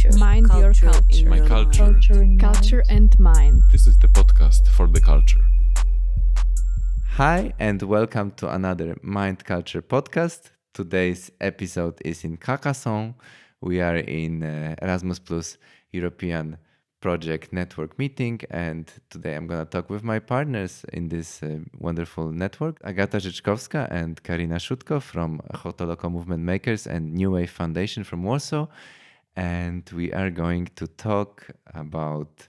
culture. Mind your culture. in My your culture. mind. Culture and mind. This is the podcast for the culture. Hi, and welcome to another Mind Culture podcast. Today's episode is in Carcassonne. We are in Erasmus Plus European Project Network meeting, and today I'm going to talk with my partners in this wonderful network, Agata Życzkowska and Karina Szutko from Hoteloko Movement Makers and New Wave Foundation from Warsaw. And we are going to talk about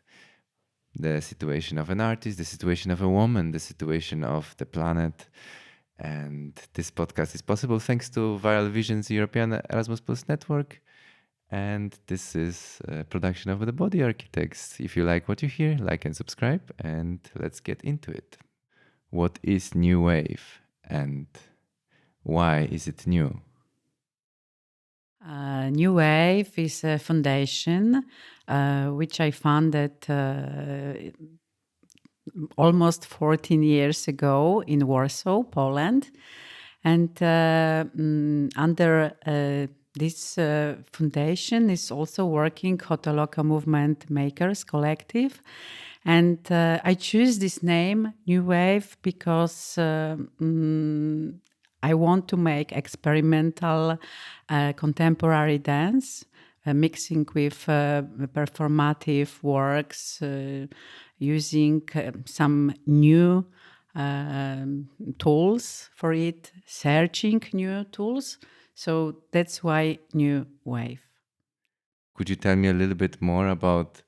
the situation of an artist, the situation of a woman, the situation of the planet. And this podcast is possible thanks to Viral Vision's European Erasmus Plus Network. And this is a production of The Body Architects. If you like what you hear, like and subscribe, and let's get into it. What is New Wave and why is it new? New Wave is a foundation which I founded almost 14 years ago in Warsaw, Poland. And under this foundation is also working Hoteloko Movement Makers Collective. And I choose this name, New Wave, because I want to make experimental contemporary dance, mixing with performative works, using some new tools for it, searching new tools. So that's why New Wave. Could you tell me a little bit more about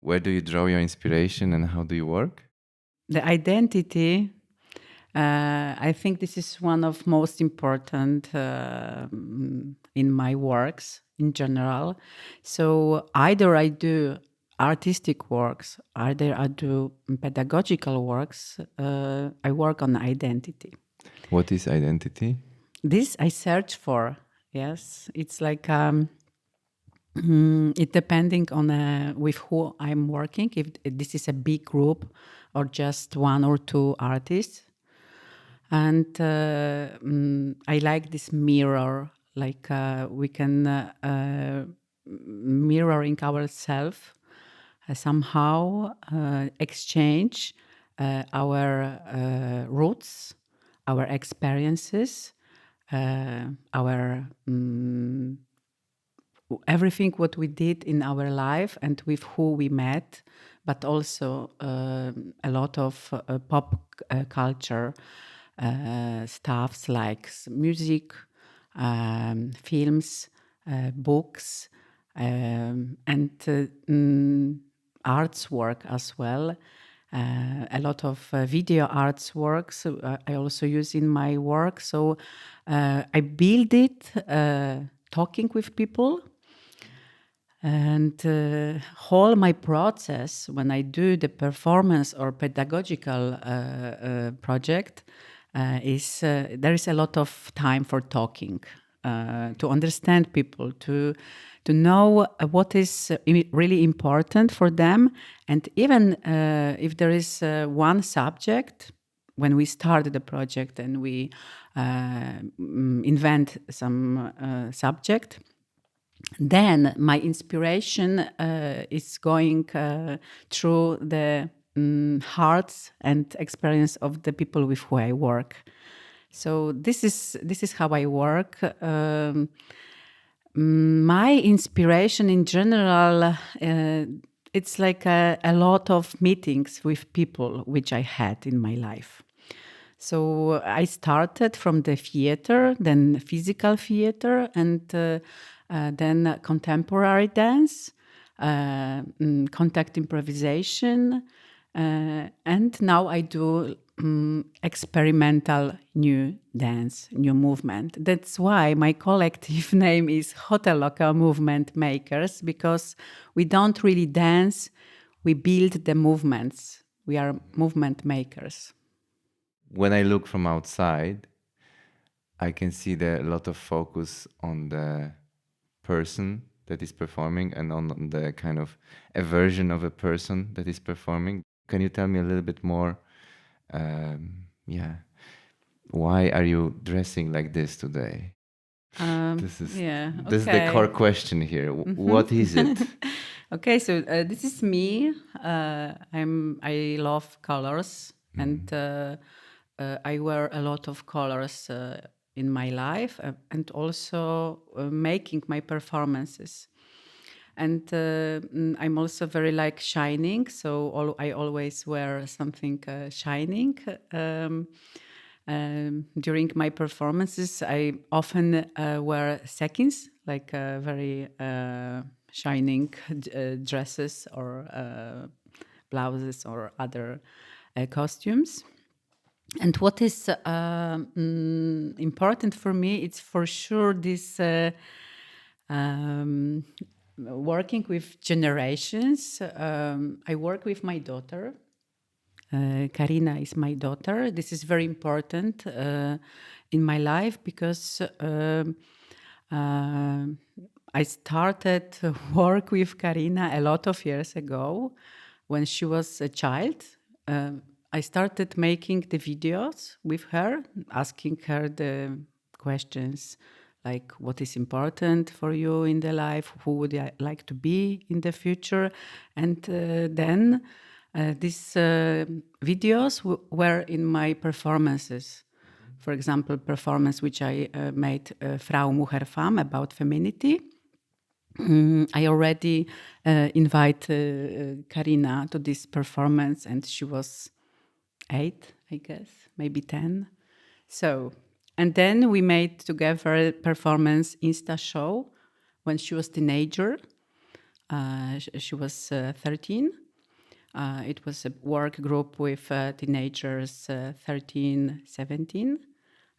where do you draw your inspiration and how do you work? The identity, I think this is one of most important in my works in general. So either I do artistic works, either I do pedagogical works, I work on identity. What is identity? This I search for, yes. It's like it depending on with who I'm working, if this is a big group or just one or two artists. And I like this mirror, like we can mirroring ourselves, somehow exchange our roots, our experiences, our everything what we did in our life and with who we met, but also a lot of pop culture stuffs like music, films, books, and arts work as well. A lot of video arts works I also use in my work. So I build it talking with people. And whole my process when I do the performance or pedagogical project is there is a lot of time for talking, to understand people, to know what is really important for them. And even if there is one subject, when we start the project and we invent some subject, then my inspiration is going through the hearts and experience of the people with who I work. So this is how I work. My inspiration in general, it's like a lot of meetings with people which I had in my life. So I started from the theater, then physical theater, and then contemporary dance, contact improvisation, and now I do experimental new dance, new movement. That's why my collective name is Hoteloko Movement Makers, because we don't really dance, we build the movements. We are movement makers. When I look from outside, I can see there a lot of focus on the person that is performing and on the kind of a version of a person that is performing. Can you tell me a little bit more? Why are you dressing like this today? This is Yeah. this is the Okay. core question here. What is it? Okay, so this is me. I love colors, and I wear a lot of colors in my life, and also making my performances. And I'm also very like shining, so I always wear something shining. During my performances, I often wear sequins, like very shining dresses or blouses or other costumes. And what is important for me, it's for sure this working with generations. I work with my daughter. Karina is my daughter. This is very important in my life because I started to work with Karina a lot of years ago when she was a child. I started making the videos with her, asking her the questions like what is important for you in the life, who would I like to be in the future, and then these videos were in my performances. For example, performance which I made, Frau Mujer Femme, about femininity. I already invite Karina to this performance, and she was 8, I guess, maybe 10. So, and then we made together a performance Insta show when she was teenager. She was 13. It was a work group with teenagers 13, 17.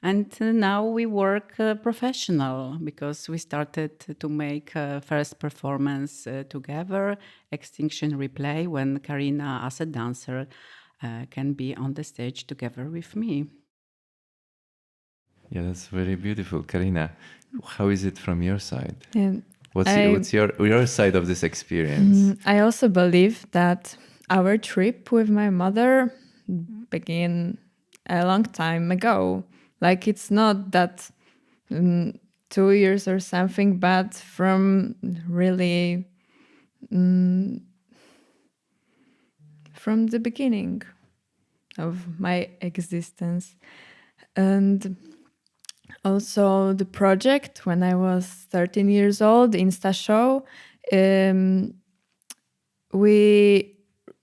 And now we work professional because we started to make first performance together, Extinction Replay, when Karina, as a dancer, can be on the stage together with me. Yeah, that's very beautiful, Karina. How is it from your side? And What's your side of this experience? I also believe that our trip with my mother began a long time ago. Like it's not that 2 years or something, but from really from the beginning of my existence. And also the project when I was 13 years old, Insta Show, we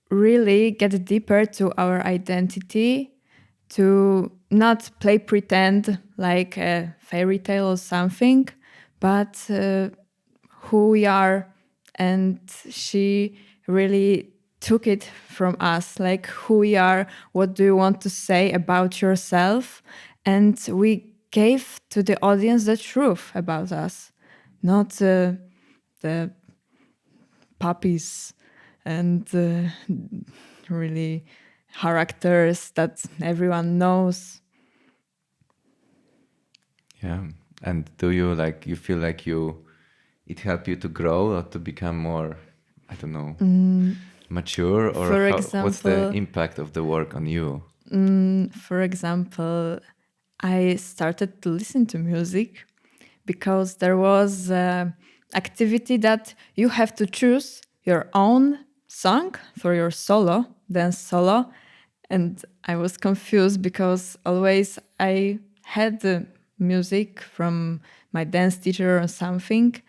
really get deeper to our identity, to not play pretend like a fairy tale or something, but who we are. And she really took it from us, like who we are, what do you want to say about yourself? And we gave to the audience the truth about us, not the puppies and really characters that everyone knows. Yeah. And do you feel like it helped you to grow or to become more, I don't know, mature, or For what's the example- impact of the work on you? For example, I started to listen to music because there was an activity that you have to choose your own song for your solo, dance solo. And I was confused because always I had the music from my dance teacher or something.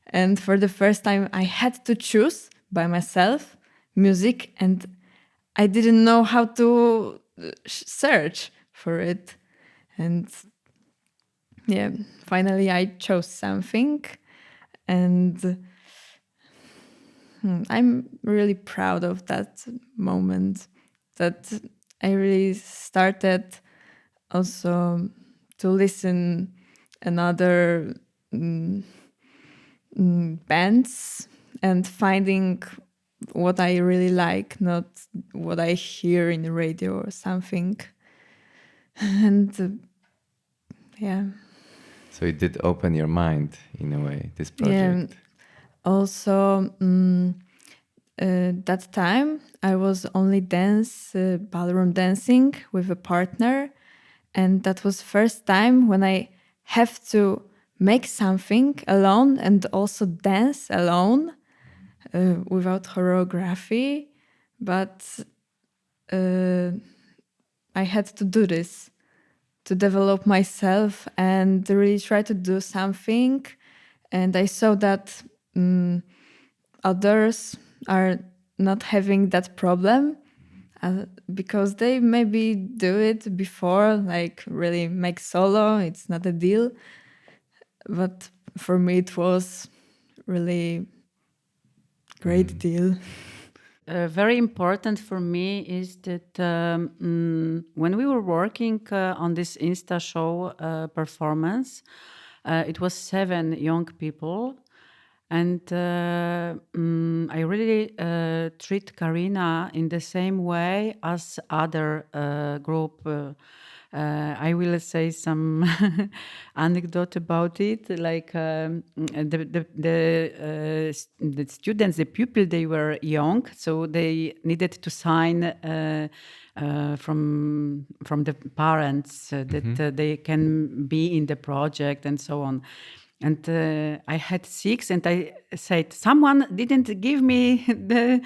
And for the first time, I had to choose by myself music, and I didn't know how to search for it. And yeah, finally I chose something, and I'm really proud of that moment, that I really started also to listen another bands and finding what I really like, not what I hear in the radio or something. And yeah. So it did open your mind in a way, this Yeah. project. Also, that time I was only ballroom dancing with a partner, and that was first time when I have to make something alone and also dance alone without choreography. But I had to do this to develop myself and really try to do something. And I saw that others are not having that problem because they maybe do it before, like really make solo. It's not a deal. But for me, it was really great deal. Very important for me is that when we were working on this Insta show performance, it was 7 young people. And I really treat Karina in the same way as other group. I will say some anecdote about it. Like the students, the pupil, they were young, so they needed to sign from the parents that they can be in the project and so on. And I had 6, and I said, someone didn't give me the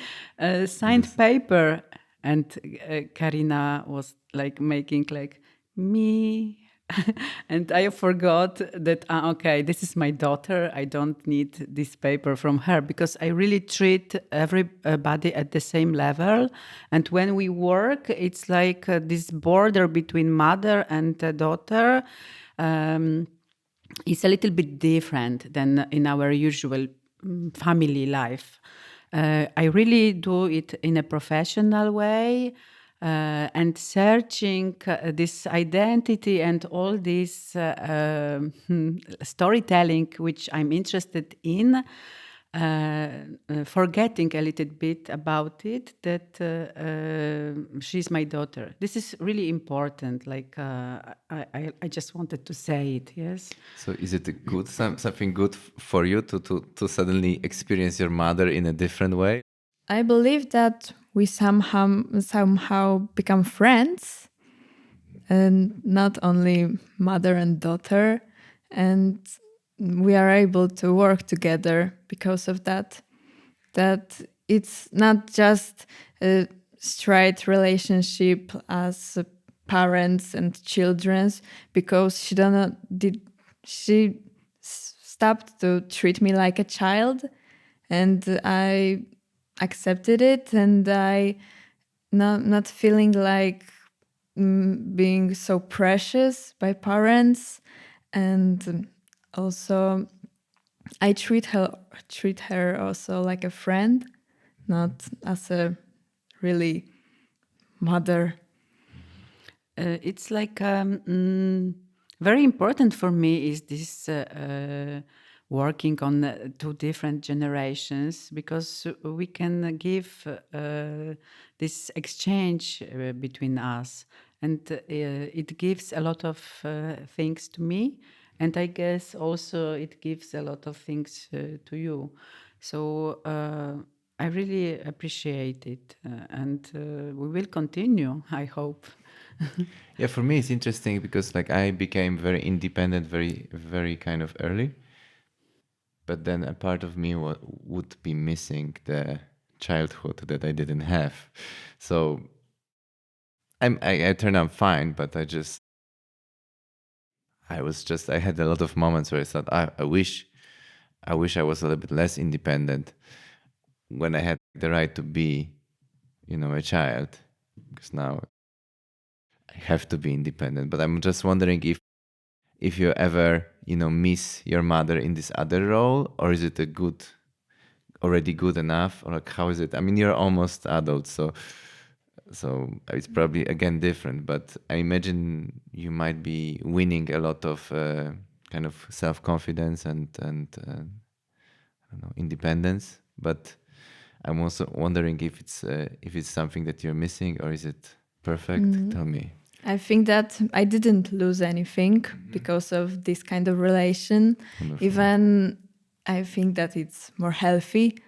signed paper. And Karina was like making like me. And I forgot that, okay, this is my daughter. I don't need this paper from her, because I really treat everybody at the same level. And when we work, it's like this border between mother and daughter. It's a little bit different than in our usual family life. I really do it in a professional way and searching this identity and all this storytelling which I'm interested in. Forgetting a little bit about it, that she's my daughter. This is really important. Like I just wanted to say it. Yes. So is it a good something good for you to suddenly experience your mother in a different way? I believe that we somehow become friends, and not only mother and daughter, and we are able to work together because of that. That it's not just a straight relationship as parents and children's, because she stopped to treat me like a child, and I accepted it, and I not feeling like being so precious by parents. And also I treat her also like a friend, not as a really mother. It's like very important for me is this working on 2 different generations, because we can give this exchange between us, and it gives a lot of things to me, and I guess also it gives a lot of things to you. So I really appreciate it, and we will continue, I hope. Yeah, for me it's interesting because like I became very independent very kind of early, but then a part of me would be missing the childhood that I didn't have. So I turned out fine, but I had a lot of moments where I thought I wish I was a little bit less independent when I had the right to be, a child, because now I have to be independent. But I'm just wondering if you ever, miss your mother in this other role, or is it already good enough, or like how is it? I mean, you're almost adult, so it's probably again different. But I imagine you might be winning a lot of kind of self-confidence and I don't know, independence. But I'm also wondering if it's something that you're missing, or is it perfect? Tell me. I think that I didn't lose anything because of this kind of relation. Wonderful. Even I think that it's more healthy,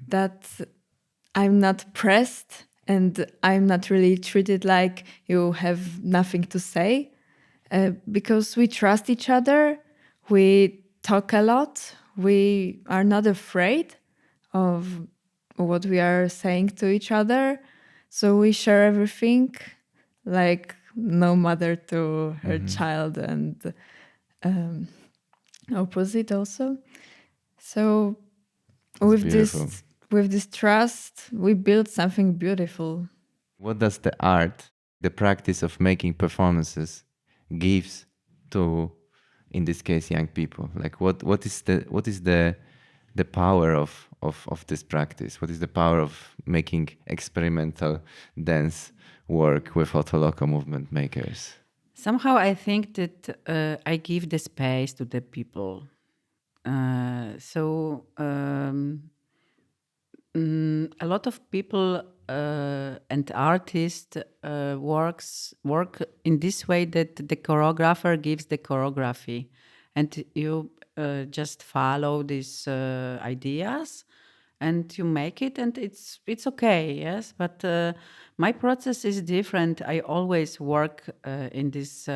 that I'm not pressed and I'm not really treated like you have nothing to say, because we trust each other. We talk a lot. We are not afraid of what we are saying to each other. So we share everything, like no mother to her child, and opposite also. So with beautiful. this trust, we build something beautiful. What does the art, the practice of making performances, gives to, in this case, young people? Like what is the power of this practice? What is the power of making experimental dance work with Hoteloko movement makers? Somehow I think that I give the space to the people. A lot of people and artists work in this way, that the choreographer gives the choreography, and you just follow these ideas, and you make it, and it's okay. Yes, but my process is different. I always work in this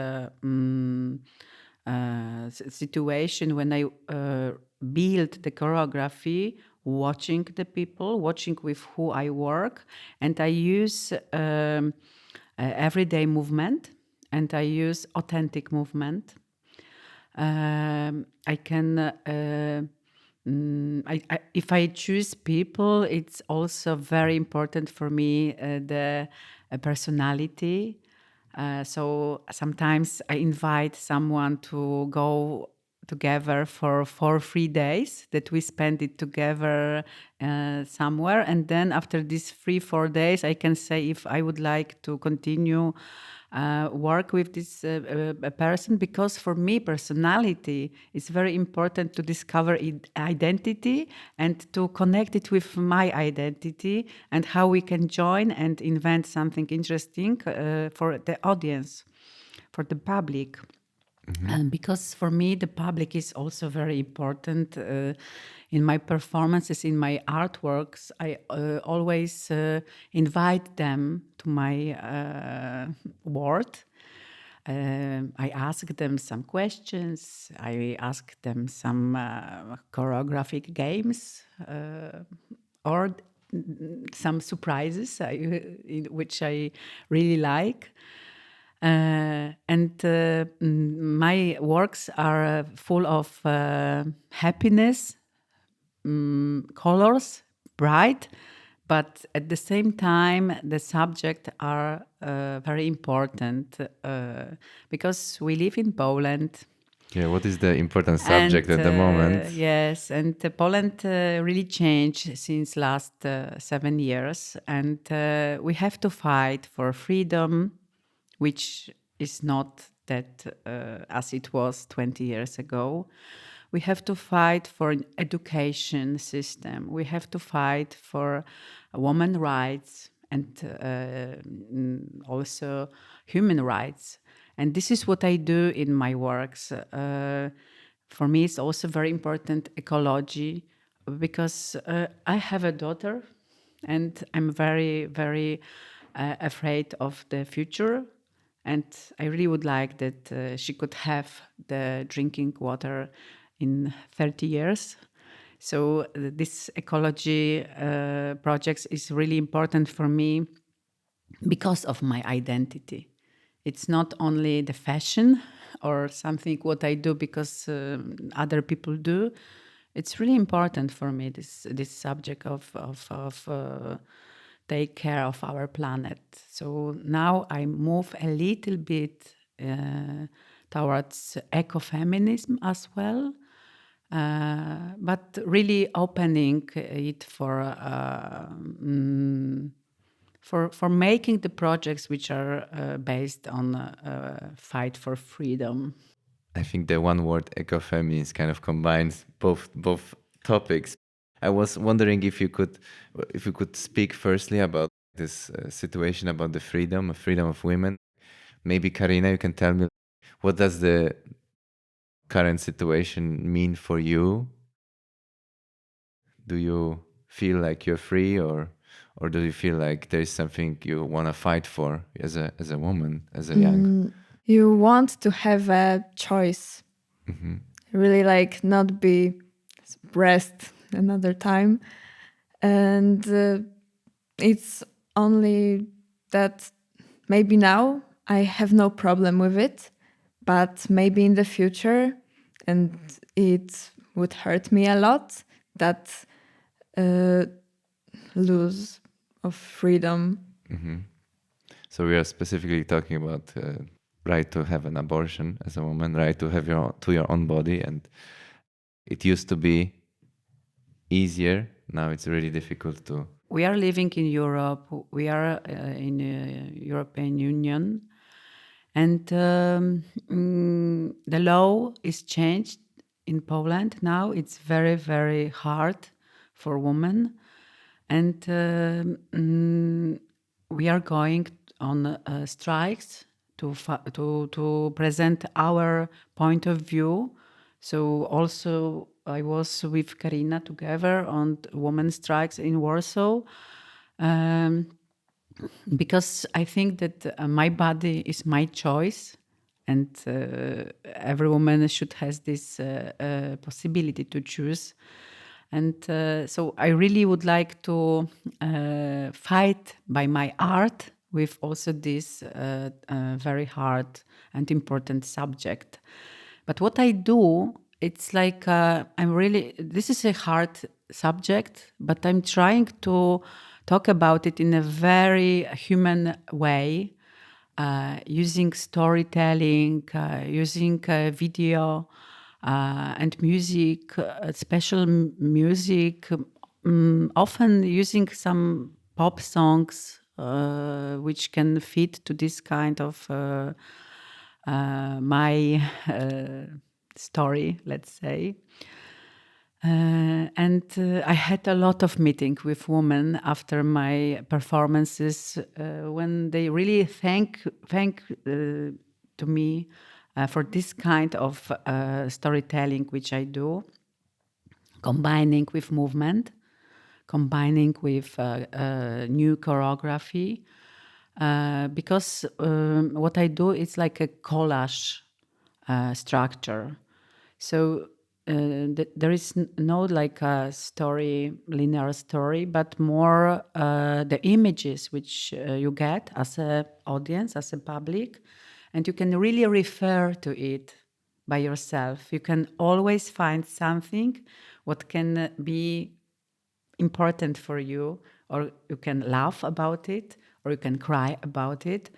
situation when I build the choreography, watching the people, watching with who I work, and I use everyday movement, and I use authentic movement. I can. If I choose people, it's also very important for me the personality. So sometimes I invite someone to go together for 3 days, that we spend it together somewhere, and then after these 4 days I can say if I would like to continue work with this person, because for me personality is very important to discover identity and to connect it with my identity, and how we can join and invent something interesting for the audience, for the public. And because for me, the public is also very important in my performances, in my artworks. I always invite them to my world. I ask them some questions. I ask them some choreographic games or some surprises, which I really like. My works are full of happiness, colors, bright, but at the same time, the subject are very important because we live in Poland. Yeah, what is the important subject at the moment? Yes, and Poland really changed since last 7 years, and we have to fight for freedom, which is not that as it was 20 years ago. We have to fight for an education system. We have to fight for women's rights and also human rights. And this is what I do in my works. For me, it's also very important ecology, because I have a daughter, and I'm very, very afraid of the future. And I really would like that she could have the drinking water in 30 years. So this ecology projects is really important for me because of my identity. It's not only the fashion or something what I do because other people do. It's really important for me, this subject of take care of our planet. So now I move a little bit towards ecofeminism as well, but really opening it for making the projects which are based on fight for freedom. I think the one word ecofeminism kind of combines both topics. I was wondering if you could speak firstly about this situation about the freedom of women. Maybe Karina, you can tell me what does the current situation mean for you? Do you feel like you're free, or do you feel like there is something you want to fight for as a woman, as a young? You want to have a choice, really like not be suppressed another time. And it's only that maybe now I have no problem with it, but maybe in the future, and it would hurt me a lot, that lose of freedom. So we are specifically talking about right to have an abortion as a woman, right to have your own body, and it used to be easier. Now it's really difficult to. We are living in Europe. We are in European Union, and the law is changed in Poland now. It's very, very hard for women, and we are going on strikes to present our point of view. So also I was with Karina together on women strikes in Warsaw, because I think that my body is my choice, and every woman should has this possibility to choose. And so I really would like to fight by my art with also this very hard and important subject. But what I do, it's like this is a hard subject, but I'm trying to talk about it in a very human way, using storytelling, using video and music, special music, often using some pop songs which can fit to this kind of my story, let's say. And I had a lot of meetings with women after my performances when they really thank to me for this kind of storytelling which I do, combining with movement, combining with new choreography, because what I do is like a collage structure. So there is no like a story, linear story, but more the images which you get as an audience, as a public, and you can really refer to it by yourself. You can always find something what can be important for you, or you can laugh about it, or you can cry about it.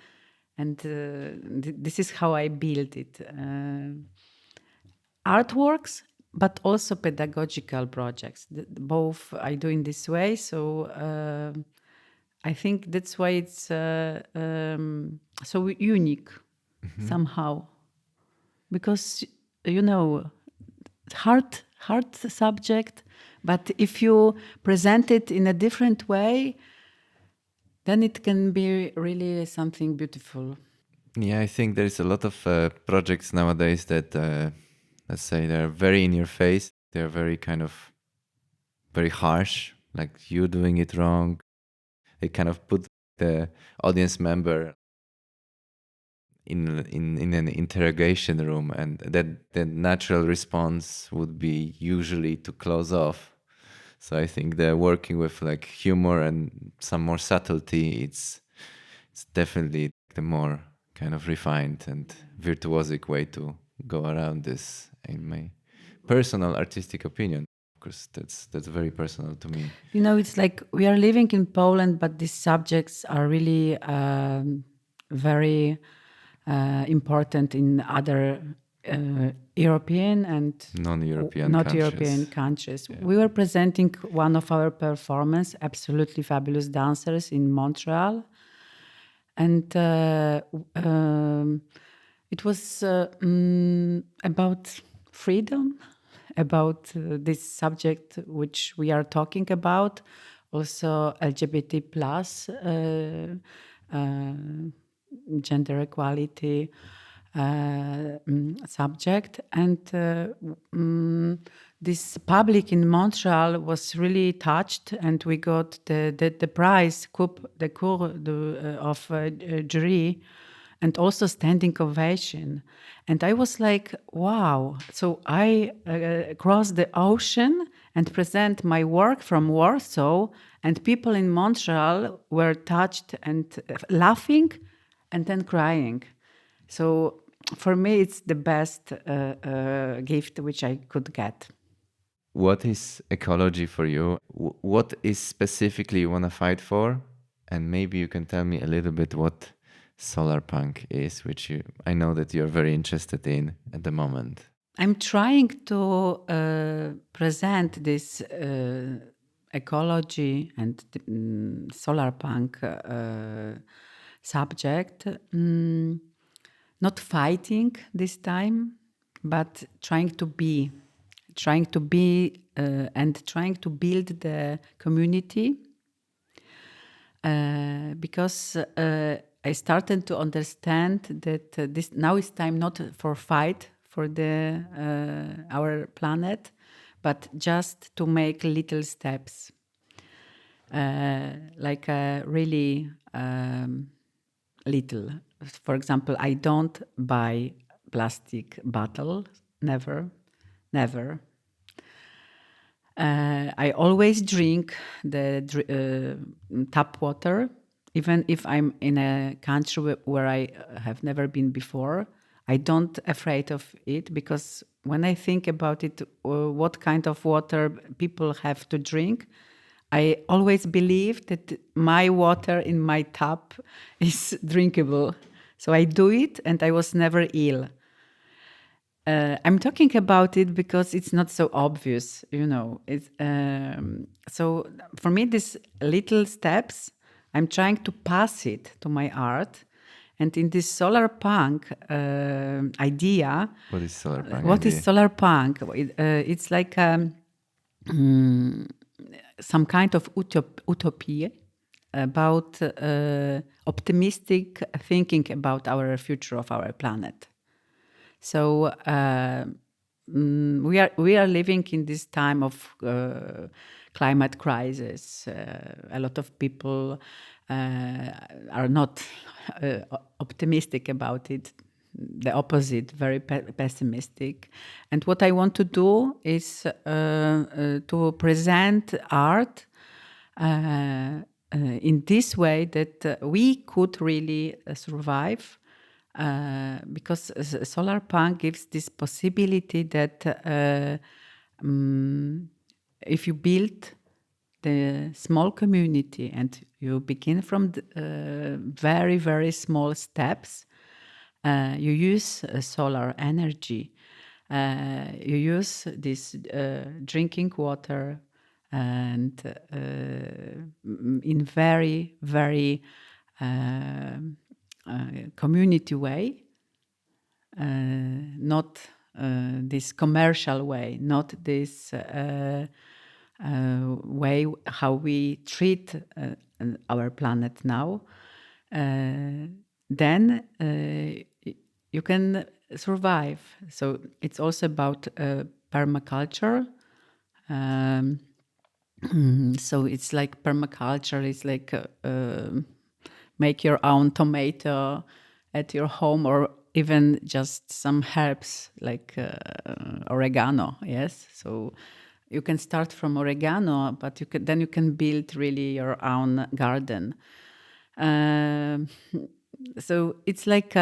And this is how I build it. Artworks, but also pedagogical projects. Both I do in this way. So I think that's why it's so unique somehow. Because, hard subject, but if you present it in a different way, then it can be really something beautiful. Yeah, I think there's a lot of projects nowadays that, let's say, they're very in your face. They're very kind of very harsh, like you doing it wrong. They kind of put the audience member in an interrogation room, and that the natural response would be usually to close off. So I think the working with like humor and some more subtlety, it's definitely the more kind of refined and virtuosic way to go around this, in my personal artistic opinion. Of course, that's very personal to me. It's like we are living in Poland, but these subjects are really very important in other European and Non-European not countries. European countries. Yeah. We were presenting one of our performance, absolutely fabulous dancers in Montreal, and it was about freedom, about this subject which we are talking about, also LGBT plus gender equality subject. And this public in Montreal was really touched, and we got the prize, of jury and also standing ovation. And I was like, wow. So I crossed the ocean and present my work from Warsaw, and people in Montreal were touched and laughing and then crying. So for me, it's the best gift which I could get. What is ecology for you? What is specifically you want to fight for? And maybe you can tell me a little bit what solar punk is, which I know that you're very interested in at the moment. I'm trying to present this ecology and solar punk subject, not fighting this time, but trying to be and trying to build the community, because I started to understand that this now is time not for fight for the our planet, but just to make little steps, like really little. For example, I don't buy plastic bottle, never. I always drink the tap water, even if I'm in a country where I have never been before. I don't afraid of it, because when I think about it, what kind of water people have to drink, I always believe that my water in my tap is drinkable. So I do it, and I was never ill. I'm talking about it because it's not so obvious, It's, so for me, these little steps, I'm trying to pass it to my art. And in this solar punk idea, What is solar punk? What is solar punk? It's like some kind of utopia about optimistic thinking about our future of our planet. So we are living in this time of climate crisis. A lot of people are not optimistic about it. The opposite, very pessimistic. And what I want to do is to present art in this way that we could really survive. Because solar punk gives this possibility that if you build the small community and you begin from very, very small steps, you use solar energy, you use this drinking water, and in very, very community way, not this commercial way, not this way how we treat our planet now, then you can survive. So it's also about permaculture. So it's like permaculture is like make your own tomato at your home, or even just some herbs like oregano. Yes, so you can start from oregano, but then you can build really your own garden. So it's like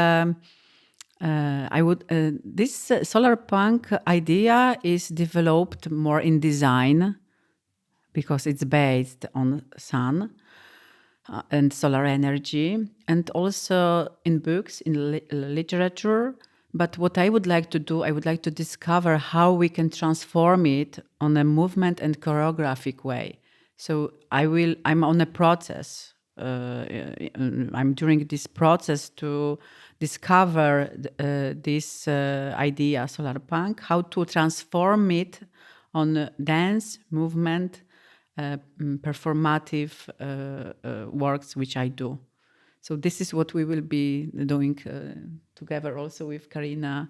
this solar punk idea is developed more in design, because it's based on sun and solar energy, and also in books, in literature. But what I would like to do, I would like to discover how we can transform it on a movement and choreographic way. So I'm on a process. I'm during this process to discover this idea, solar punk, how to transform it on dance, movement, performative works which I do. So this is what we will be doing together also with Karina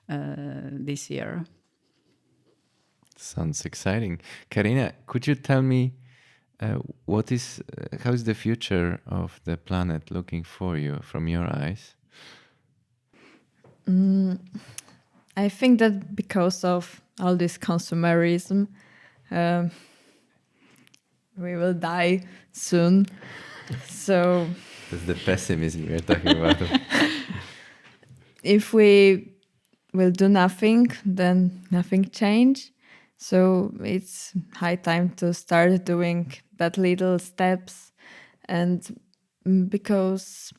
this year. Sounds exciting. Karina, could you tell me how is the future of the planet looking for you from your eyes? I think that because of all this consumerism, um, we will die soon. So That's the pessimism we're talking about. if we will do nothing, then nothing change. So it's high time to start doing that little steps. And because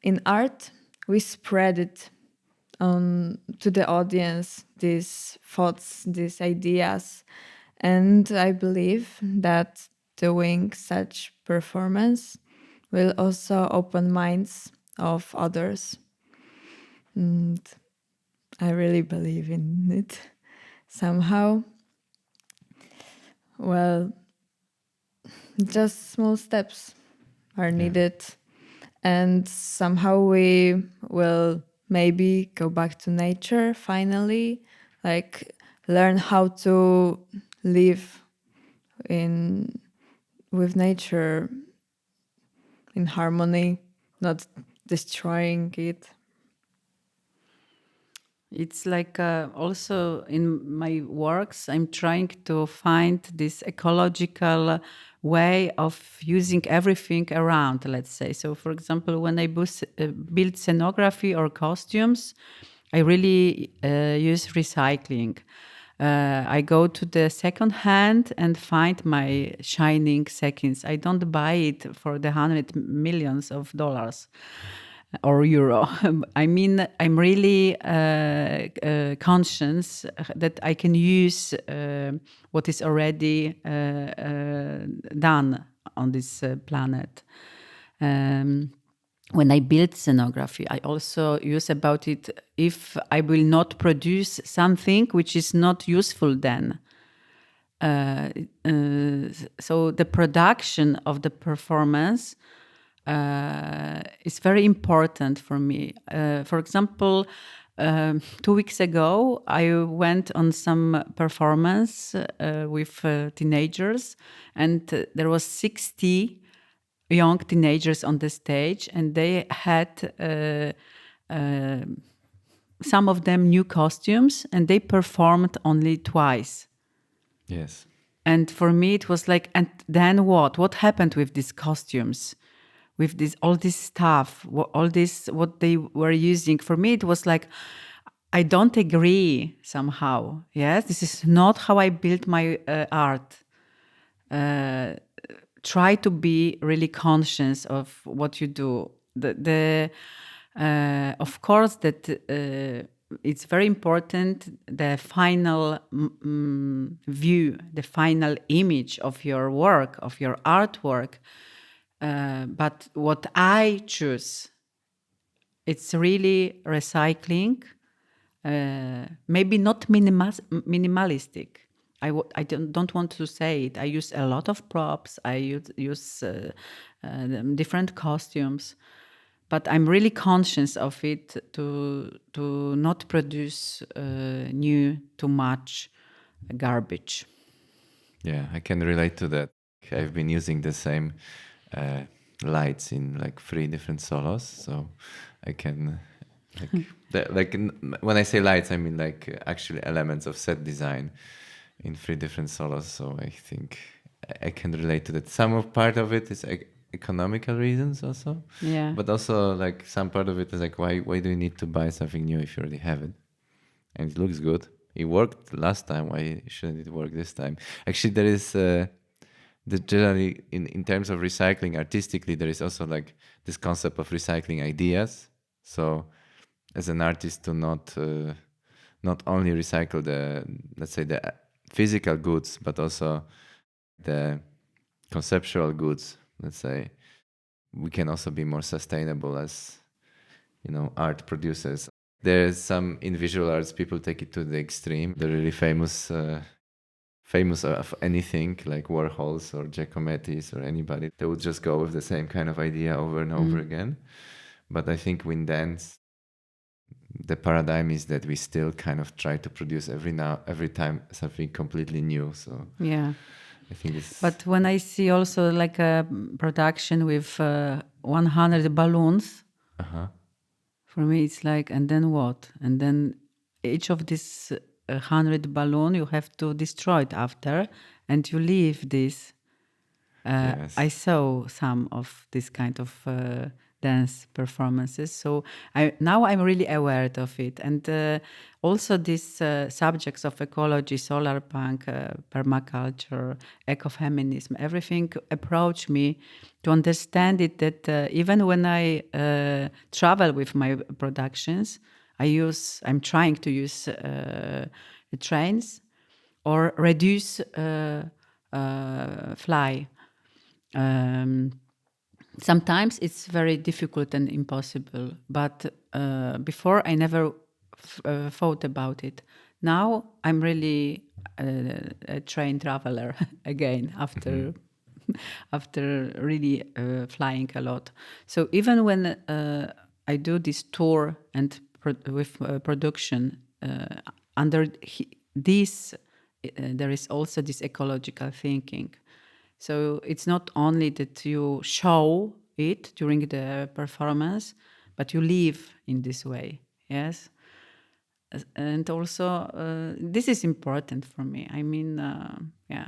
in art, we spread it on to the audience, these thoughts, these ideas. And I believe that doing such performance will also open minds of others. And I really believe in it somehow. Well, just small steps are needed. And somehow we will maybe go back to nature finally, like learn how to live in with nature in harmony, not destroying it. It's like also in my works, I'm trying to find this ecological way of using everything around, let's say. So, for example, when I build scenography or costumes, I really use recycling. I go to the second hand and find my shining seconds. I don't buy it for the hundred millions of dollars or euro. I mean, I'm really conscious that I can use what is already done on this planet. When I build scenography, I also use about it if I will not produce something which is not useful then. So the production of the performance is very important for me. For example, 2 weeks ago, I went on some performance with teenagers, and there was 60 young teenagers on the stage, and they had some of them new costumes, and they performed only twice. Yes. And for me, it was like, and then what? What happened with these costumes? With this, all this stuff, all this, what they were using. For me, it was like, I don't agree somehow. Yes, this is not how I build my art. Try to be really conscious of what you do. Of course, that it's very important, the final view, the final image of your work, of your artwork. But what I choose, it's really recycling, maybe not minimalistic. I don't want to say it. I use a lot of props. I use different costumes, but I'm really conscious of it to not produce new too much garbage. Yeah, I can relate to that. I've been using the same lights in like 3 different solos, so I can when I say lights, I mean like actually elements of set design in 3 different solos. So I think I can relate to that. Some of part of it is economical reasons also, Yeah. but also like some part of it is like why do you need to buy something new if you already have it and it looks good? It worked last time. Why shouldn't it work this time? Actually, there is generally in terms of recycling artistically, there is also like this concept of recycling ideas. So as an artist, to not only recycle the, let's say, the physical goods, but also the conceptual goods. Let's say we can also be more sustainable as art producers. There's some in visual arts people take it to the extreme. The really famous of anything like Warhols or Giacometti's or anybody, they would just go with the same kind of idea over and over again. But I think in dance, the paradigm is that we still kind of try to produce every time something completely new. So Yeah. I think it's... But when I see also like a production with 100 balloons, For me, it's like, and then what? And then each of these 100 balloon, you have to destroy it after, and you leave this. Yes. I saw some of this kind of dance performances, so now I'm really aware of it, and also these subjects of ecology, solar punk, permaculture, ecofeminism, everything approached me to understand it. That even when I travel with my productions, I'm trying to use the trains or reduce fly. Um, Sometimes it's very difficult and impossible, but before I never thought about it. Now I'm really a train traveler again after after really flying a lot. So even when I do this tour and with production under this, there is also this ecological thinking. So it's not only that you show it during the performance, but you live in this way. Yes. And also, this is important for me. I mean, yeah.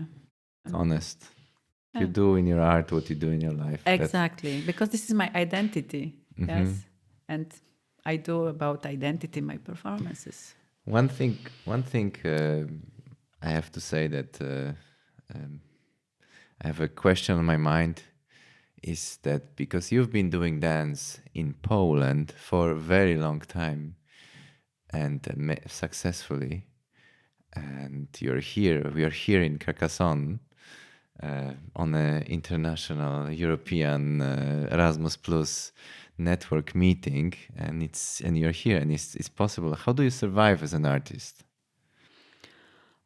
It's honest. You Yeah. do in your art what you do in your life. Exactly, because this is my identity. Yes. And I do about identity my performances. One thing I have to say that I have a question on my mind is that because you've been doing dance in Poland for a very long time and successfully, and we are here in Carcassonne on an international European Erasmus Plus network meeting, and you're here and it's possible. How do you survive as an artist?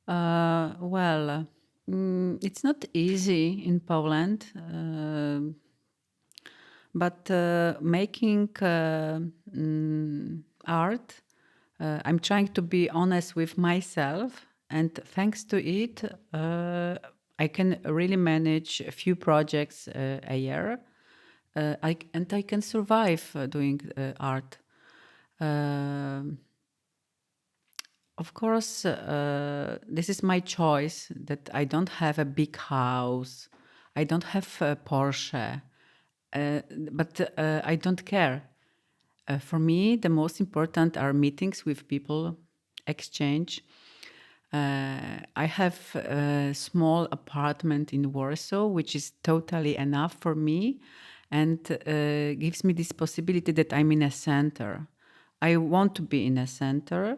Well, it's not easy in Poland, but making art, I'm trying to be honest with myself, and thanks to it, I can really manage a few projects a year, and I can survive doing art. Um Of course, this is my choice that I don't have a big house. I don't have a Porsche, but I don't care. For me, the most important are meetings with people, exchange. I have a small apartment in Warsaw, which is totally enough for me and gives me this possibility that I'm in a center. I want to be in a center.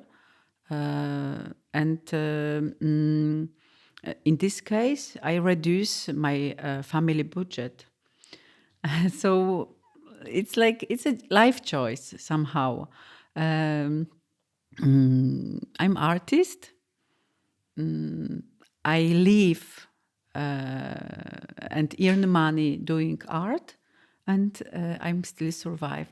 In this case, I reduce my family budget. So it's like it's a life choice somehow. I'm artist. I live and earn money doing art, and I'm still survive.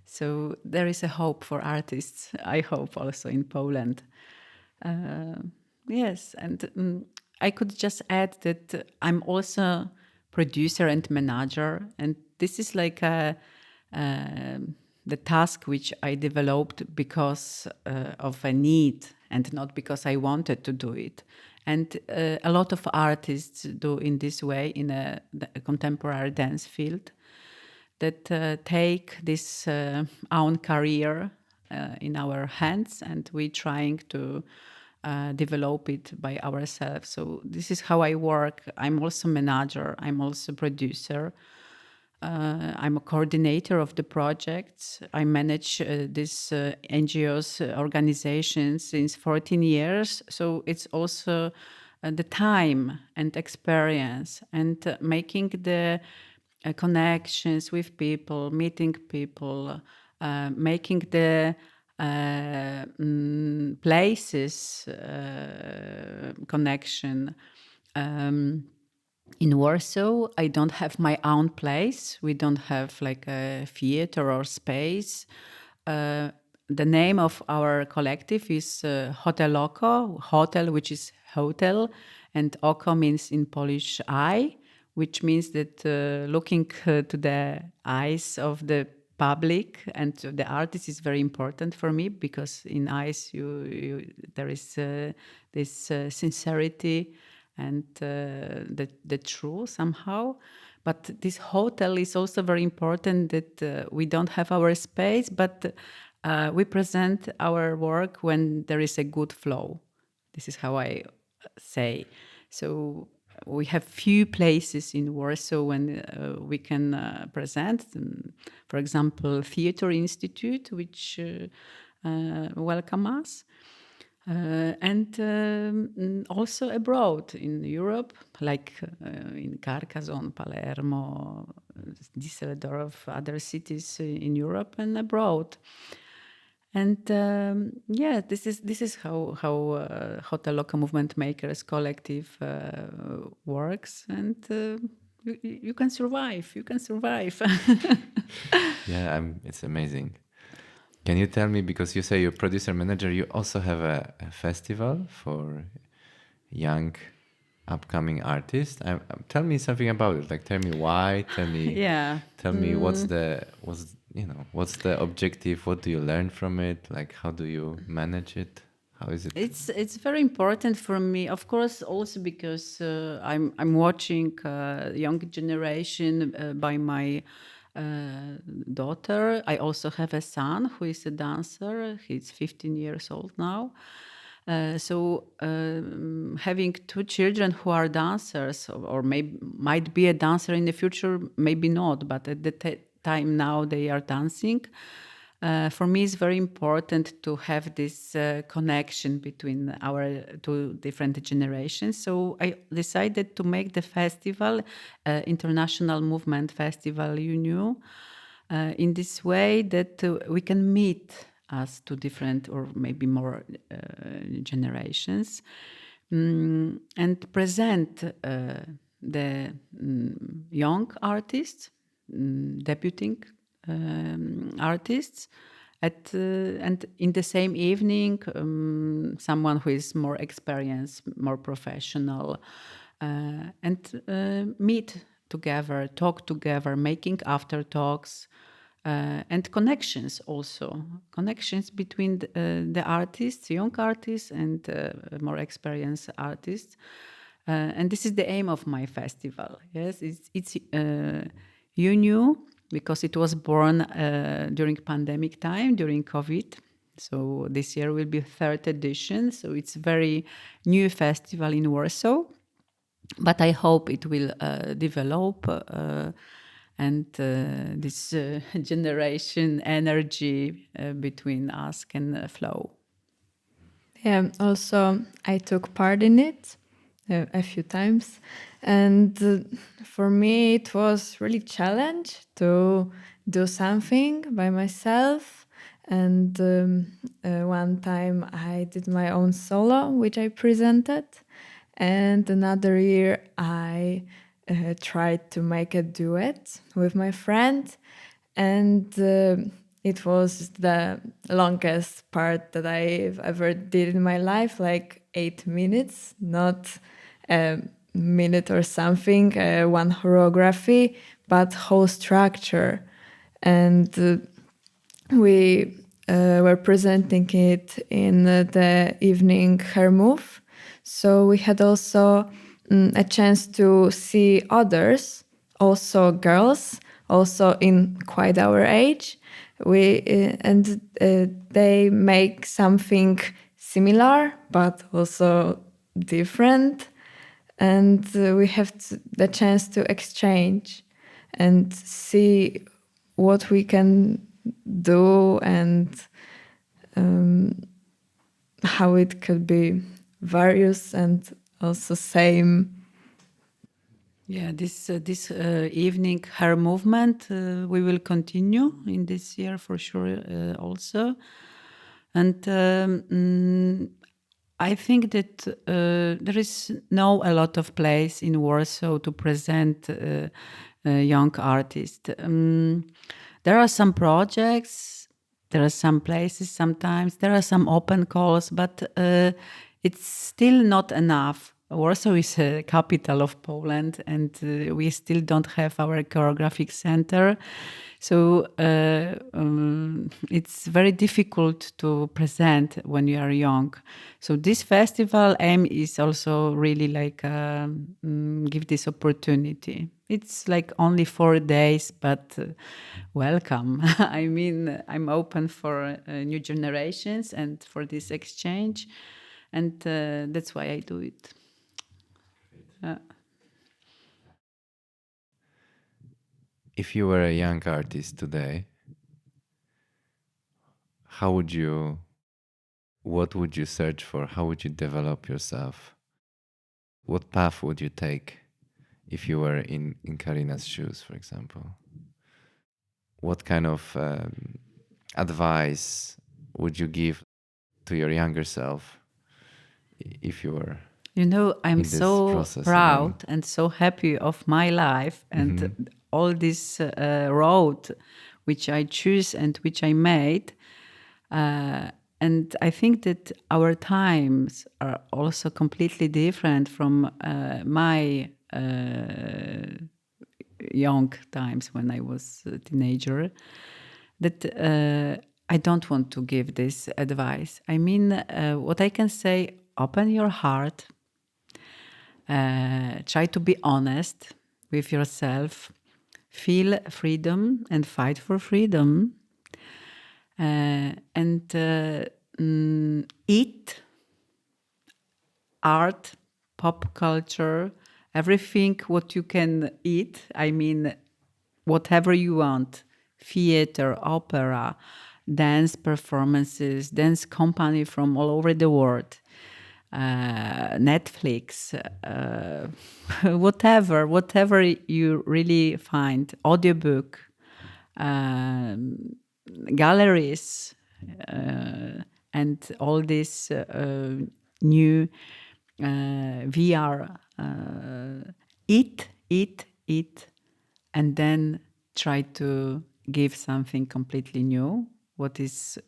So there is a hope for artists. I hope also in Poland. Yes, and I could just add that I'm also producer and manager, and this is like the task which I developed because of a need and not because I wanted to do it. And a lot of artists do in this way in a contemporary dance field that take this own career in our hands, and we trying to develop it by ourselves. So this is how I work. I'm also manager. I'm also producer. I'm a coordinator of the projects. I manage this NGOs organizations since 14 years. So it's also the time and experience and making the connections with people, meeting people, making the places connection. In Warsaw, I don't have my own place. We don't have like a theater or space. The name of our collective is Hoteloko, hotel, which is hotel, and oko means in Polish eye, which means that looking to the eyes of the public and the artist is very important for me, because in eyes there is this sincerity and the truth somehow. But this hotel is also very important, that we don't have our space, but we present our work when there is a good flow. This is how I say. So we have few places in Warsaw when we can present. For example, Theatre Institute, which welcome us. And also abroad in Europe, like in Carcassonne, Palermo, Düsseldorf, other cities in Europe and abroad. And this is how Hoteloko Movement Makers Collective works, and you can survive. You can survive. Yeah, it's amazing. Can you tell me, because you say you're producer manager, you also have a festival for young upcoming artists. Tell me something about it. Like, tell me why. Tell me. Yeah. Tell me what's the objective? What do you learn from it? Like, how do you manage it? How is it? It's very important for me, of course, also because I'm watching young generation by my daughter. I also have a son who is a dancer. He's 15 years old now. So having two children who are dancers, or might be a dancer in the future, maybe not, but at the time now they are dancing. For me, it's very important to have this connection between our two different generations. So I decided to make the festival, International Movement Festival, in this way that we can meet as two different or maybe more generations, and present the young artists, debuting artists, and in the same evening, someone who is more experienced, more professional, and meet together, talk together, making after talks, and connections also. Connections between the artists, young artists, and more experienced artists. And this is the aim of my festival. Yes, it's UNU, because it was born during pandemic time, during COVID. So this year will be third edition. So it's very new festival in Warsaw. But I hope it will develop and this generation energy between us can flow. Yeah, also I took part in it a few times, and for me it was really challenge to do something by myself. And one time I did my own solo, which I presented, and another year I tried to make a duet with my friend, and it was the longest part that I've ever did in my life, like 8 minutes, not a minute or something, one choreography, but whole structure. And we were presenting it in the evening Her Move. So we had also a chance to see others, also girls, also in quite our age. They make something similar, but also different. And we have the chance to exchange and see what we can do, and how it could be various and also same. Yeah, this evening, Her Movement, we will continue in this year for sure also. And I think that there is no a lot of place in Warsaw to present young artists. There are some projects, there are some places sometimes, there are some open calls, but it's still not enough. Warsaw is a capital of Poland, and we still don't have our choreographic center. So it's very difficult to present when you are young. So this festival aim is also really like give this opportunity. It's like only 4 days, but welcome. I mean, I'm open for new generations and for this exchange, and that's why I do it. If you were a young artist today, what would you search for? How would you develop yourself? What path would you take if you were in Karina's shoes, for example? What kind of advice would you give to your younger self if you were? You know, I'm in this so process proud again? and so happy of my life and all this road which I choose and which I made. And I think that our times are also completely different from my young times when I was a teenager. That I don't want to give this advice. I mean, what I can say, open your heart. Try to be honest with yourself. Feel freedom and fight for freedom. And eat art, pop culture, everything what you can eat. I mean, whatever you want. Theater, opera, dance performances, dance company from all over the world. Netflix, whatever you really find, audiobook, galleries, and all this new VR. Eat, and then try to give something completely new, what is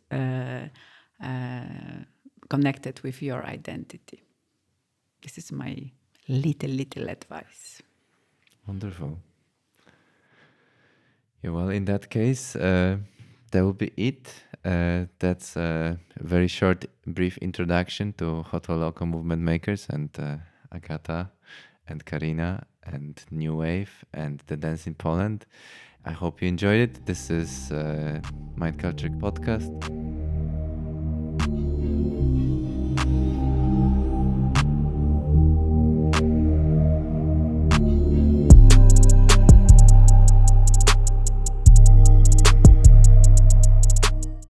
connected with your identity. This is my little advice. Wonderful. Yeah, well, in that case, that will be it. That's a very short, brief introduction to Hoteloko movement makers and Agata and Karina and New Wave and the dance in Poland. I hope you enjoyed it. This is Mind Culture Podcast.